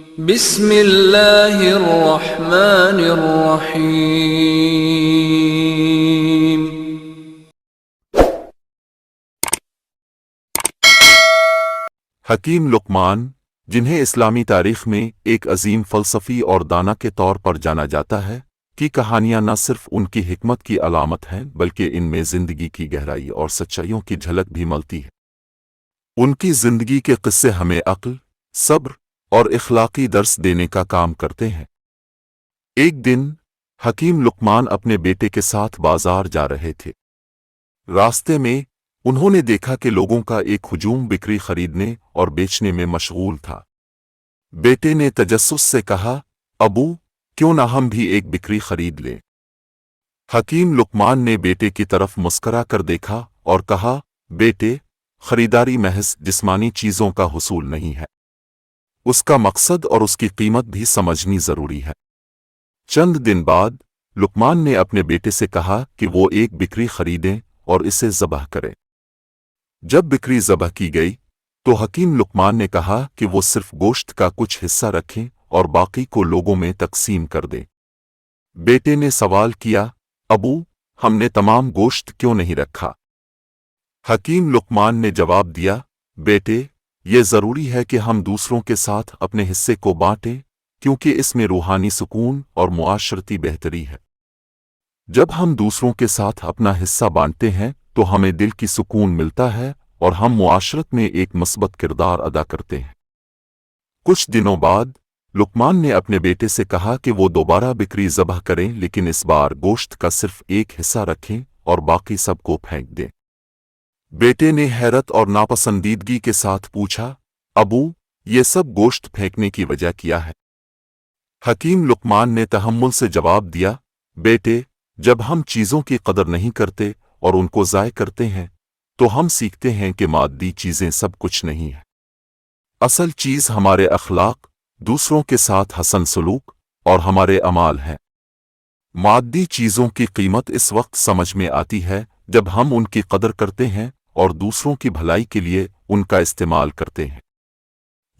بسم اللہ الرحمن الرحیم۔ حکیم لقمان، جنہیں اسلامی تاریخ میں ایک عظیم فلسفی اور دانا کے طور پر جانا جاتا ہے، کی کہانیاں نہ صرف ان کی حکمت کی علامت ہیں بلکہ ان میں زندگی کی گہرائی اور سچائیوں کی جھلک بھی ملتی ہے۔ ان کی زندگی کے قصے ہمیں عقل، صبر اور اخلاقی درس دینے کا کام کرتے ہیں۔ ایک دن حکیم لقمان اپنے بیٹے کے ساتھ بازار جا رہے تھے۔ راستے میں انہوں نے دیکھا کہ لوگوں کا ایک ہجوم بکری خریدنے اور بیچنے میں مشغول تھا۔ بیٹے نے تجسس سے کہا، ابو، کیوں نہ ہم بھی ایک بکری خرید لیں؟ حکیم لقمان نے بیٹے کی طرف مسکرا کر دیکھا اور کہا، بیٹے، خریداری محض جسمانی چیزوں کا حصول نہیں ہے، اس کا مقصد اور اس کی قیمت بھی سمجھنی ضروری ہے۔ چند دن بعد لقمان نے اپنے بیٹے سے کہا کہ وہ ایک بکری خریدیں اور اسے ذبح کریں۔ جب بکری ذبح کی گئی تو حکیم لقمان نے کہا کہ وہ صرف گوشت کا کچھ حصہ رکھیں اور باقی کو لوگوں میں تقسیم کر دیں۔ بیٹے نے سوال کیا، ابو، ہم نے تمام گوشت کیوں نہیں رکھا؟ حکیم لقمان نے جواب دیا، بیٹے، یہ ضروری ہے کہ ہم دوسروں کے ساتھ اپنے حصے کو بانٹیں، کیونکہ اس میں روحانی سکون اور معاشرتی بہتری ہے۔ جب ہم دوسروں کے ساتھ اپنا حصہ بانٹتے ہیں تو ہمیں دل کی سکون ملتا ہے اور ہم معاشرت میں ایک مثبت کردار ادا کرتے ہیں۔ کچھ دنوں بعد لقمان نے اپنے بیٹے سے کہا کہ وہ دوبارہ بکری ذبح کریں، لیکن اس بار گوشت کا صرف ایک حصہ رکھیں اور باقی سب کو پھینک دیں۔ بیٹے نے حیرت اور ناپسندیدگی کے ساتھ پوچھا، ابو، یہ سب گوشت پھینکنے کی وجہ کیا ہے؟ حکیم لقمان نے تحمل سے جواب دیا، بیٹے، جب ہم چیزوں کی قدر نہیں کرتے اور ان کو ضائع کرتے ہیں تو ہم سیکھتے ہیں کہ مادی چیزیں سب کچھ نہیں ہیں۔ اصل چیز ہمارے اخلاق، دوسروں کے ساتھ حسن سلوک اور ہمارے اعمال ہیں۔ مادی چیزوں کی قیمت اس وقت سمجھ میں آتی ہے جب ہم ان کی قدر کرتے ہیں اور دوسروں کی بھلائی کے لیے ان کا استعمال کرتے ہیں۔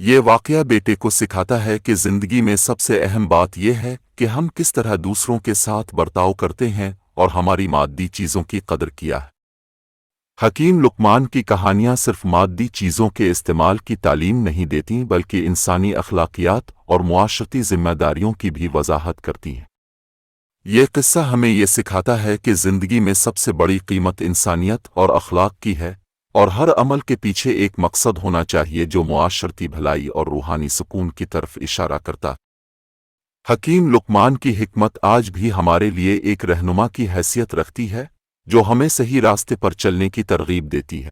یہ واقعہ بیٹے کو سکھاتا ہے کہ زندگی میں سب سے اہم بات یہ ہے کہ ہم کس طرح دوسروں کے ساتھ برتاؤ کرتے ہیں اور ہماری مادی چیزوں کی قدر کیا ہے۔ حکیم لقمان کی کہانیاں صرف مادی چیزوں کے استعمال کی تعلیم نہیں دیتی بلکہ انسانی اخلاقیات اور معاشرتی ذمہ داریوں کی بھی وضاحت کرتی ہیں۔ یہ قصہ ہمیں یہ سکھاتا ہے کہ زندگی میں سب سے بڑی قیمت انسانیت اور اخلاق کی ہے، اور ہر عمل کے پیچھے ایک مقصد ہونا چاہیے جو معاشرتی بھلائی اور روحانی سکون کی طرف اشارہ کرتا۔ حکیم لقمان کی حکمت آج بھی ہمارے لیے ایک رہنما کی حیثیت رکھتی ہے، جو ہمیں صحیح راستے پر چلنے کی ترغیب دیتی ہے۔